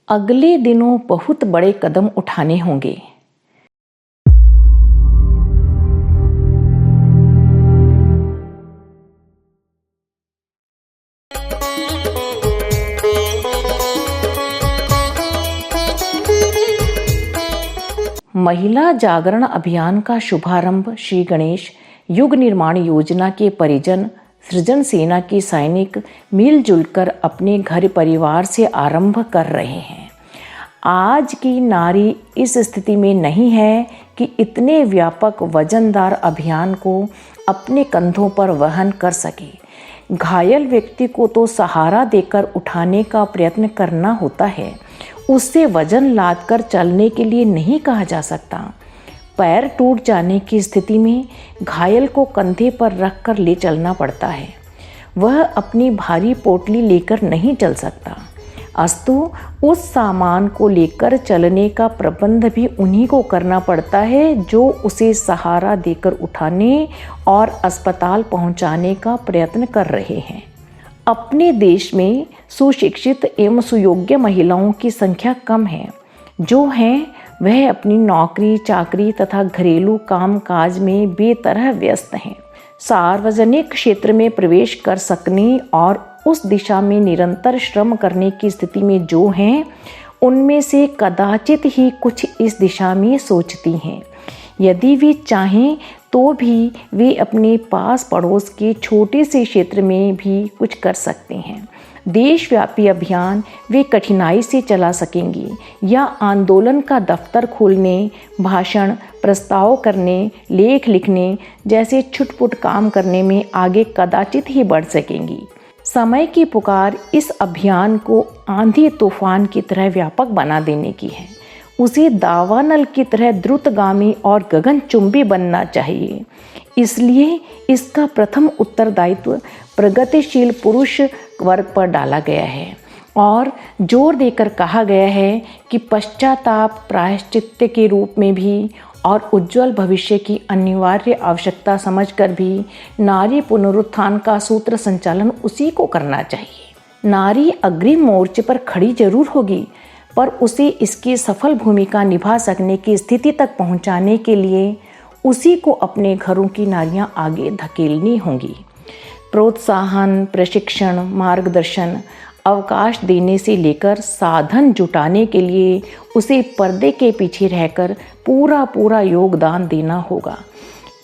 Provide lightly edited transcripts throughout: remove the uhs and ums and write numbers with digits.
अगले दिनों बहुत बड़े कदम उठाने होंगे। महिला जागरण अभियान का शुभारंभ श्री गणेश युग निर्माण योजना के परिजन सृजन सेना के सैनिक मिलजुल कर अपने घर परिवार से आरंभ कर रहे हैं। आज की नारी इस स्थिति में नहीं है कि इतने व्यापक वजनदार अभियान को अपने कंधों पर वहन कर सके। घायल व्यक्ति को तो सहारा देकर उठाने का प्रयत्न करना होता है, उससे वजन लादकर चलने के लिए नहीं कहा जा सकता। पैर टूट जाने की स्थिति में घायल को कंधे पर रखकर ले चलना पड़ता है। वह अपनी भारी पोटली लेकर नहीं चल सकता, अस्तु उस सामान को लेकर चलने का प्रबंध भी उन्हीं को करना पड़ता है जो उसे सहारा देकर उठाने और अस्पताल पहुंचाने का प्रयत्न कर रहे हैं। अपने देश में सुशिक्षित एवं सुयोग्य महिलाओं की संख्या कम है। जो हैं वह अपनी नौकरी चाकरी तथा घरेलू कामकाज में बेतरह व्यस्त हैं। सार्वजनिक क्षेत्र में प्रवेश कर सकने और उस दिशा में निरंतर श्रम करने की स्थिति में जो हैं, उनमें से कदाचित ही कुछ इस दिशा में सोचती हैं। यदि वे चाहें तो भी वे अपने पास पड़ोस के छोटे से क्षेत्र में भी कुछ कर सकते हैं। देशव्यापी अभियान वे कठिनाई से चला सकेंगी या आंदोलन का दफ्तर खोलने, भाषण प्रस्ताव करने, लेख लिखने जैसे छुटपुट काम करने में आगे कदाचित ही बढ़ सकेंगी। समय की पुकार इस अभियान को आंधी तूफान की तरह व्यापक बना देने की है। उसे दावानल की तरह द्रुतगामी और गगनचुंबी बनना चाहिए। इसलिए इसका प्रथम उत्तरदायित्व प्रगतिशील पुरुष वर्ग पर डाला गया है और जोर देकर कहा गया है कि पश्चाताप प्रायश्चित्त के रूप में भी और उज्जवल भविष्य की अनिवार्य आवश्यकता समझकर भी नारी पुनरुत्थान का सूत्र संचालन उसी को करना चाहिए। नारी अग्रिम मोर्चे पर खड़ी जरूर होगी, पर उसे इसकी सफल भूमिका निभा सकने की स्थिति तक पहुंचाने के लिए उसी को अपने घरों की नारियां आगे धकेलनी होंगी। प्रोत्साहन, प्रशिक्षण, मार्गदर्शन, अवकाश देने से लेकर साधन जुटाने के लिए उसे पर्दे के पीछे रहकर पूरा योगदान देना होगा।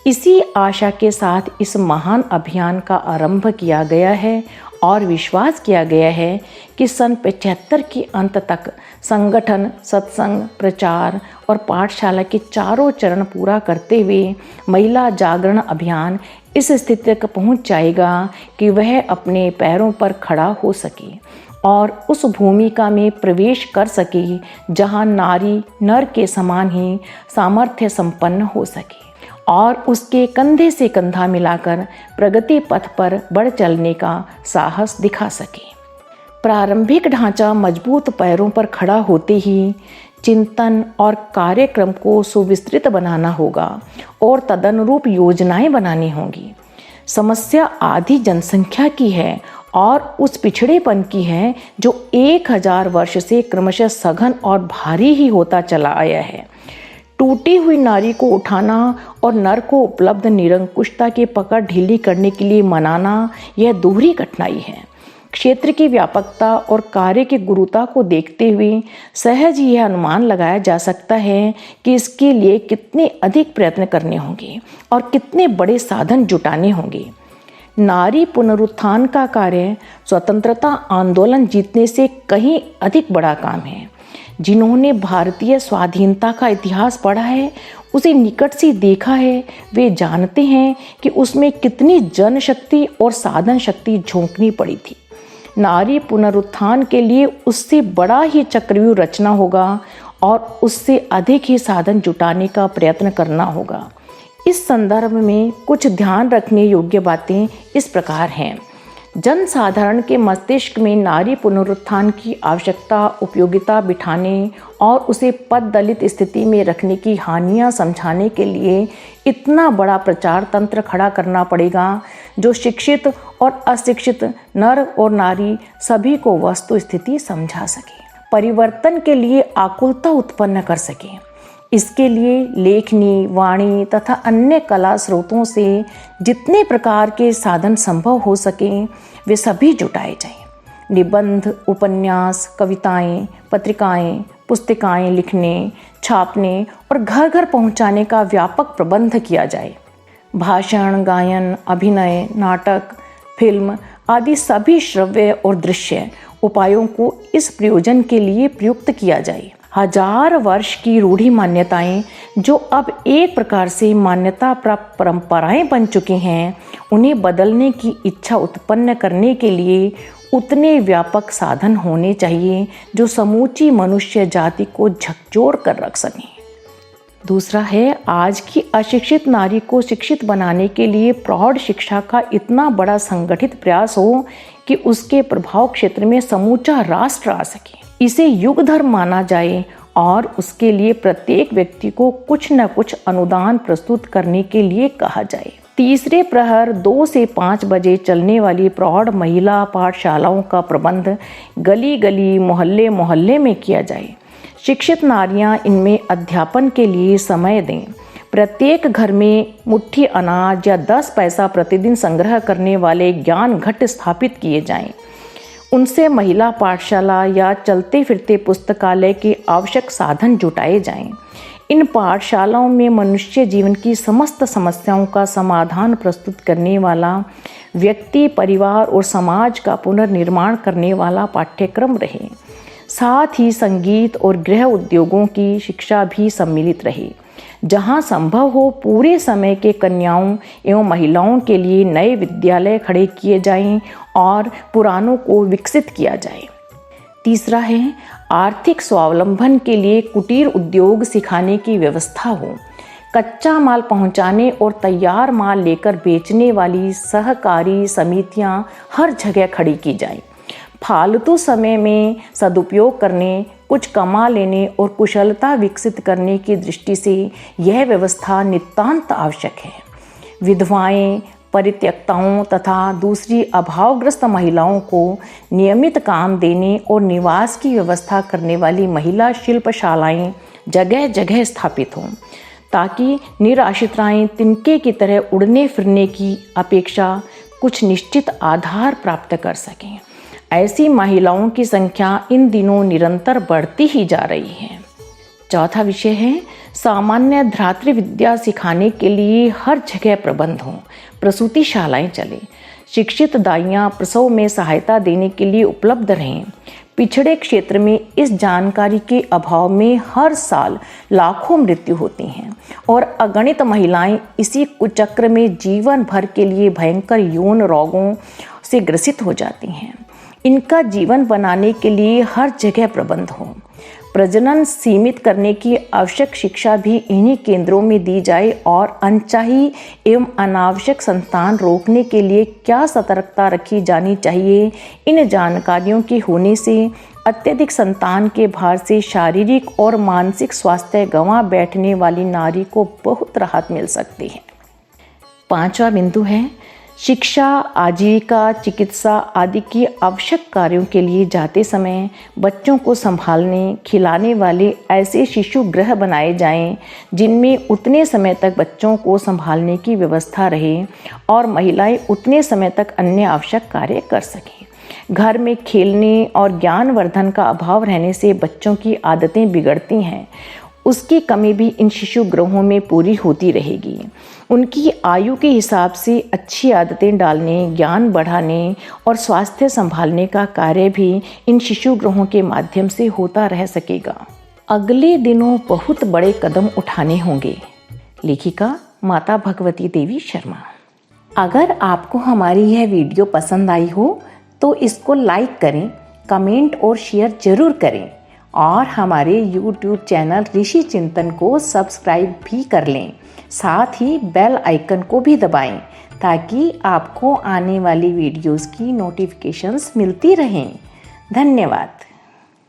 इसी आशा के साथ इस महान अभियान का आरंभ किया गया है और विश्वास किया गया है कि सन 75 के अंत तक संगठन, सत्संग, प्रचार और पाठशाला के चारों चरण पूरा करते हुए महिला जागरण अभियान इस स्थिति तक पहुंच जाएगा कि वह अपने पैरों पर खड़ा हो सके और उस भूमिका में प्रवेश कर सके जहां नारी नर के समान ही सामर्थ्य संपन्न हो सके और उसके कंधे से कंधा मिलाकर प्रगति पथ पर बढ़ चलने का साहस दिखा सके। प्रारंभिक ढांचा मजबूत पैरों पर खड़ा होते ही चिंतन और कार्यक्रम को सुविस्तृत बनाना होगा और तदनुरूप योजनाएं बनानी होंगी। समस्या आधी जनसंख्या की है और उस पिछड़ेपन की है जो 1000 वर्ष से क्रमशः सघन और भारी ही होता चला आया है। टूटी हुई नारी को उठाना और नर को उपलब्ध निरंकुशता की पकड़ ढीली करने के लिए मनाना, यह दोहरी कठिनाई है। क्षेत्र की व्यापकता और कार्य की गुरुता को देखते हुए सहज ही यह अनुमान लगाया जा सकता है कि इसके लिए कितने अधिक प्रयत्न करने होंगे और कितने बड़े साधन जुटाने होंगे। नारी पुनरुत्थान का कार्य स्वतंत्रता आंदोलन जीतने से कहीं अधिक बड़ा काम है। जिन्होंने भारतीय स्वाधीनता का इतिहास पढ़ा है, उसे निकट से देखा है, वे जानते हैं कि उसमें कितनी जनशक्ति और साधन शक्ति झोंकनी पड़ी थी। नारी पुनरुत्थान के लिए उससे बड़ा ही चक्रव्यूह रचना होगा और उससे अधिक ही साधन जुटाने का प्रयत्न करना होगा। इस संदर्भ में कुछ ध्यान रखने योग्य बातें इस प्रकार हैं। जनसाधारण के मस्तिष्क में नारी पुनरुत्थान की आवश्यकता, उपयोगिता बिठाने और उसे पद दलित स्थिति में रखने की हानियां समझाने के लिए इतना बड़ा प्रचार तंत्र खड़ा करना पड़ेगा जो शिक्षित और अशिक्षित नर और नारी सभी को वस्तु स्थिति समझा सके। परिवर्तन के लिए आकुलता उत्पन्न कर सकें। इसके लिए लेखनी, वाणी तथा अन्य कला स्रोतों से जितने प्रकार के साधन संभव हो सकें वे सभी जुटाए जाएं। निबंध, उपन्यास, कविताएं, पत्रिकाएं, पुस्तिकाएं लिखने, छापने और घर घर पहुंचाने का व्यापक प्रबंध किया जाए। भाषण, गायन, अभिनय, नाटक, फिल्म आदि सभी श्रव्य और दृश्य उपायों को इस प्रयोजन के लिए प्रयुक्त किया जाए। हजार वर्ष की रूढ़ी मान्यताएं जो अब एक प्रकार से मान्यता प्राप्त परंपराएं बन चुकी हैं, उन्हें बदलने की इच्छा उत्पन्न करने के लिए उतने व्यापक साधन होने चाहिए जो समूची मनुष्य जाति को झकझोर कर रख सकें। दूसरा है, आज की अशिक्षित नारी को शिक्षित बनाने के लिए प्रौढ़ शिक्षा का इतना बड़ा संगठित प्रयास हो कि उसके प्रभाव क्षेत्र में समूचा राष्ट्र आ सके। इसे युग धर्म माना जाए और उसके लिए प्रत्येक व्यक्ति को कुछ न कुछ अनुदान प्रस्तुत करने के लिए कहा जाए। तीसरे प्रहर 2 से 5 बजे चलने वाली प्रौढ़ महिला पाठशालाओं का प्रबंध गली गली, मोहल्ले मोहल्ले में किया जाए। शिक्षित नारियां इनमें अध्यापन के लिए समय दें। प्रत्येक घर में मुट्ठी अनाज या 10 पैसा प्रतिदिन संग्रह करने वाले ज्ञान घट स्थापित किए जाएं। उनसे महिला पाठशाला या चलते फिरते पुस्तकालय के आवश्यक साधन जुटाए जाएं। इन पाठशालाओं में मनुष्य जीवन की समस्त समस्याओं का समाधान प्रस्तुत करने वाला, व्यक्ति, परिवार और समाज का पुनर्निर्माण करने वाला पाठ्यक्रम रहे। साथ ही संगीत और गृह उद्योगों की शिक्षा भी सम्मिलित रहे। जहां संभव हो पूरे समय के कन्याओं एवं महिलाओं के लिए नए विद्यालय खड़े किए जाएं और पुरानों को विकसित किया जाए। तीसरा है, आर्थिक स्वावलंबन के लिए कुटीर उद्योग सिखाने की व्यवस्था हो। कच्चा माल पहुंचाने और तैयार माल लेकर बेचने वाली सहकारी समितियां हर जगह खड़ी की जाएं। फालतू समय में सदुपयोग करने, कुछ कमा लेने और कुशलता विकसित करने की दृष्टि से यह व्यवस्था नितांत आवश्यक है। विधवाएं, परित्यक्ताओं तथा दूसरी अभावग्रस्त महिलाओं को नियमित काम देने और निवास की व्यवस्था करने वाली महिला शिल्पशालाएं जगह जगह स्थापित हों, ताकि निराश्रिताएं तिनके की तरह उड़ने फिरने की अपेक्षा कुछ निश्चित आधार प्राप्त कर सकें। ऐसी महिलाओं की संख्या इन दिनों निरंतर बढ़ती ही जा रही है। चौथा विषय है, सामान्य धात्री विद्या सिखाने के लिए हर जगह प्रबंध हों, प्रसूतिशालाएं चलें, शिक्षित दाइयां प्रसव में सहायता देने के लिए उपलब्ध रहें। पिछड़े क्षेत्र में इस जानकारी के अभाव में हर साल लाखों मृत्यु होती हैं और अगणित महिलाएं इसी कुचक्र में जीवन भर के लिए भयंकर यौन रोगों से ग्रसित हो जाती हैं। इनका जीवन बनाने के लिए हर जगह प्रबंध हो। प्रजनन सीमित करने की आवश्यक शिक्षा भी इन्हीं केंद्रों में दी जाए और अनचाही एवं अनावश्यक संतान रोकने के लिए क्या सतर्कता रखी जानी चाहिए, इन जानकारियों के होने से अत्यधिक संतान के भार से शारीरिक और मानसिक स्वास्थ्य गंवा बैठने वाली नारी को बहुत राहत मिल सकती है। 5वां बिंदु है, शिक्षा, आजीविका, चिकित्सा आदि की आवश्यक कार्यों के लिए जाते समय बच्चों को संभालने, खिलाने वाले ऐसे शिशु गृह बनाए जाएं, जिनमें उतने समय तक बच्चों को संभालने की व्यवस्था रहे और महिलाएं उतने समय तक अन्य आवश्यक कार्य कर सकें। घर में खेलने और ज्ञानवर्धन का अभाव रहने से बच्चों की आदतें बिगड़ती हैं। उसकी कमी भी इन शिशु गृहों में पूरी होती रहेगी। उनकी आयु के हिसाब से अच्छी आदतें डालने, ज्ञान बढ़ाने और स्वास्थ्य संभालने का कार्य भी इन शिशु गृहों के माध्यम से होता रह सकेगा। अगले दिनों बहुत बड़े कदम उठाने होंगे। लेखिका माता भगवती देवी शर्मा। अगर आपको हमारी यह वीडियो पसंद आई हो तो इसको लाइक करें, कमेंट और शेयर जरूर करें और हमारे YouTube चैनल ऋषि चिंतन को सब्सक्राइब भी कर लें। साथ ही बेल आइकन को भी दबाएं ताकि आपको आने वाली वीडियोस की नोटिफिकेशंस मिलती रहें। धन्यवाद।